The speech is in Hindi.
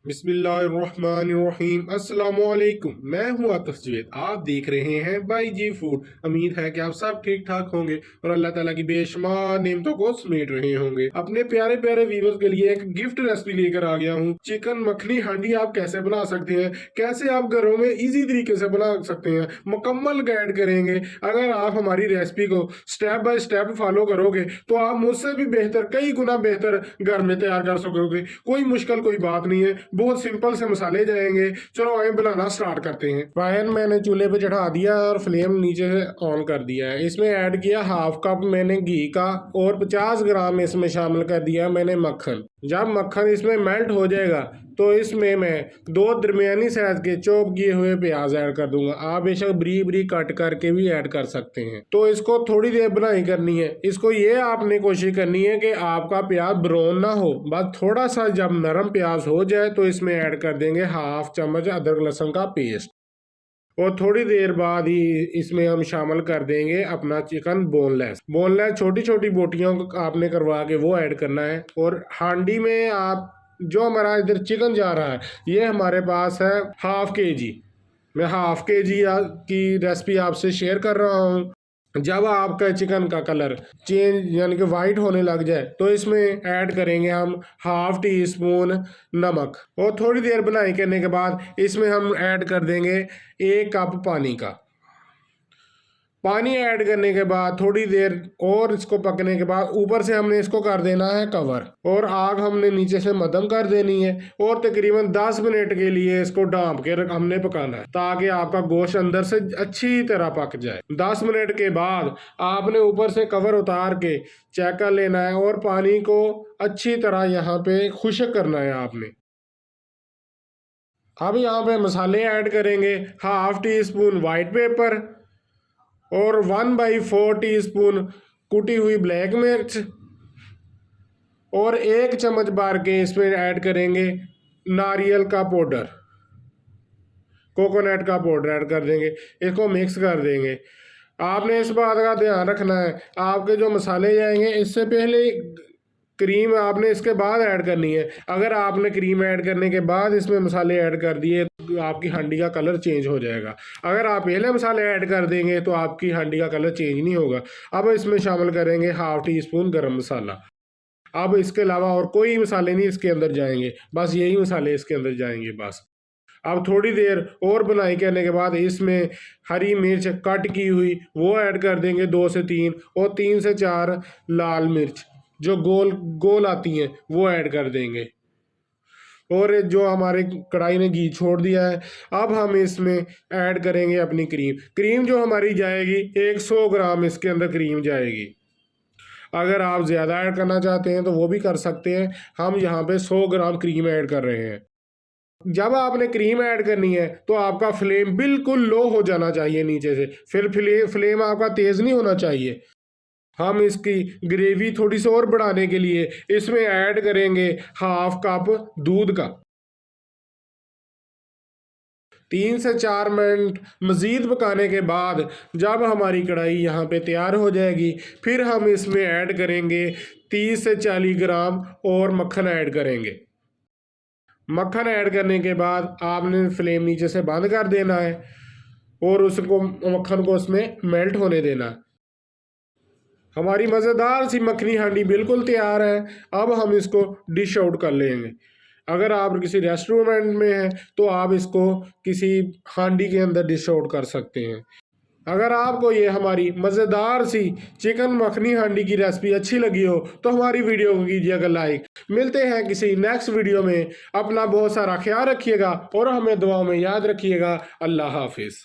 बिस्मिल्लाहिर्रहमानिर्रहीम अस्सलामुअलैकुम। मैं हूं आतिफ जवेद, आप देख रहे हैं बाई जी फूड। उम्मीद है कि आप सब ठीक ठाक होंगे और अल्लाह ताला की बेशुमार नेमतों को समेट रहे होंगे। अपने प्यारे प्यारे व्यूअर्स के लिए एक गिफ्ट रेसिपी लेकर आ गया हूं। चिकन मखनी हांडी आप कैसे बना सकते हैं, कैसे आप घरों में इजी तरीके से बना सकते हैं, मुकम्मल गाइड करेंगे। अगर आप हमारी रेसिपी को स्टेप बाय स्टेप फॉलो करोगे तो आप मुझसे भी बेहतर, कई गुना बेहतर घर में तैयार कर सकोगे। कोई मुश्किल कोई बात नहीं है, बहुत सिंपल से मसाले जाएंगे। चलो आए बनाना स्टार्ट करते हैं। पैन मैंने चूल्हे पे चढ़ा दिया और फ्लेम नीचे से ऑन कर दिया है। इसमें ऐड किया हाफ कप मैंने घी का और 50 ग्राम इसमें शामिल कर दिया मैंने मक्खन। जब मक्खन इसमें मेल्ट हो जाएगा तो इसमें मैं 2 दरमियानी साइज के चॉप किए हुए प्याज ऐड कर दूंगा। आप बेशक बरीक बरीक कट करके भी ऐड कर सकते हैं। तो इसको थोड़ी देर बनाई करनी है। इसको ये आपने कोशिश करनी है कि आपका प्याज ब्राउन ना हो, बस थोड़ा सा जब नरम प्याज हो जाए तो इसमें ऐड कर देंगे हाफ चम्मच अदरक लहसुन का पेस्ट। और थोड़ी देर बाद ही इसमें हम शामिल कर देंगे अपना चिकन बोनलेस छोटी छोटी बोटियों को आपने करवा के वो ऐड करना है। और हांडी में आप जो हमारा इधर चिकन जा रहा है ये हमारे पास है हाफ के जी। मैं हाफ के जी की रेसिपी आपसे शेयर कर रहा हूँ। जब आपका चिकन का कलर चेंज यानी कि वाइट होने लग जाए तो इसमें ऐड करेंगे हम हाफ टी स्पून नमक। और थोड़ी देर बनाई करने के बाद इसमें हम ऐड कर देंगे 1 कप पानी का। पानी ऐड करने के बाद थोड़ी देर और इसको पकने के बाद ऊपर से हमने इसको कर देना है कवर और आग हमने नीचे से मध्यम कर देनी है। और तकरीबन 10 मिनट के लिए इसको ढांप के हमने पकाना है ताकि आपका गोश्त अंदर से अच्छी तरह पक जाए। 10 मिनट के बाद आपने ऊपर से कवर उतार के चेक कर लेना है और पानी को अच्छी तरह यहाँ पे खुश्क करना है आपने। अब यहाँ पे मसाले ऐड करेंगे half tea spoon white paper और 1/4 टीस्पून कुटी हुई ब्लैक मिर्च और 1 चम्मच भर के इसमें ऐड करेंगे नारियल का पाउडर, कोकोनट का पाउडर ऐड कर देंगे। इसको मिक्स कर देंगे। आपने इस बात का ध्यान रखना है आपके जो मसाले जाएंगे इससे पहले क्रीम आपने इसके बाद ऐड करनी है। अगर आपने क्रीम ऐड करने के बाद इसमें मसाले ऐड कर दिए तो आपकी हांडी का कलर चेंज हो जाएगा। अगर आप पहले मसाले ऐड कर देंगे तो आपकी हांडी का कलर चेंज नहीं होगा। अब इसमें शामिल करेंगे हाफ टी स्पून गरम मसाला। अब इसके अलावा और कोई मसाले नहीं इसके अंदर जाएंगे, बस यही मसाले इसके अंदर जाएंगे बस। अब थोड़ी देर और बनाई करने के बाद इसमें हरी मिर्च कट की हुई वो ऐड कर देंगे 2 से 3 और 3 से 4 लाल मिर्च जो गोल गोल आती हैं वो ऐड कर देंगे। और जो हमारे कढ़ाई ने घी छोड़ दिया है अब हम इसमें ऐड करेंगे अपनी क्रीम जो हमारी जाएगी 100 ग्राम इसके अंदर क्रीम जाएगी। अगर आप ज़्यादा ऐड करना चाहते हैं तो वो भी कर सकते हैं। हम यहाँ पे 100 ग्राम क्रीम ऐड कर रहे हैं। जब आपने क्रीम ऐड करनी है तो आपका फ्लेम बिल्कुल लो हो जाना चाहिए नीचे से, फिर फ्लेम आपका तेज़ नहीं होना चाहिए। हम इसकी ग्रेवी थोड़ी सी और बढ़ाने के लिए इसमें ऐड करेंगे हाफ कप दूध का। 3 से 4 मिनट मज़ीद पकाने के बाद जब हमारी कढ़ाई यहाँ पे तैयार हो जाएगी फिर हम इसमें ऐड करेंगे 30 से 40 ग्राम और मक्खन ऐड करेंगे। मक्खन ऐड करने के बाद आपने फ्लेम नीचे से बंद कर देना है और उसको मक्खन को उसमें मेल्ट होने देना है। हमारी मज़ेदार सी मखनी हांडी बिल्कुल तैयार है। अब हम इसको डिश आउट कर लेंगे। अगर आप किसी रेस्टोरेंट में हैं तो आप इसको किसी हांडी के अंदर डिश आउट कर सकते हैं। अगर आपको ये हमारी मज़ेदार सी चिकन मखनी हांडी की रेसिपी अच्छी लगी हो तो हमारी वीडियो को कीजिएगा लाइक। मिलते हैं किसी नेक्स्ट वीडियो में। अपना बहुत सारा ख्याल रखिएगा और हमें दुआओं में याद रखिएगा। अल्लाह हाफिज़।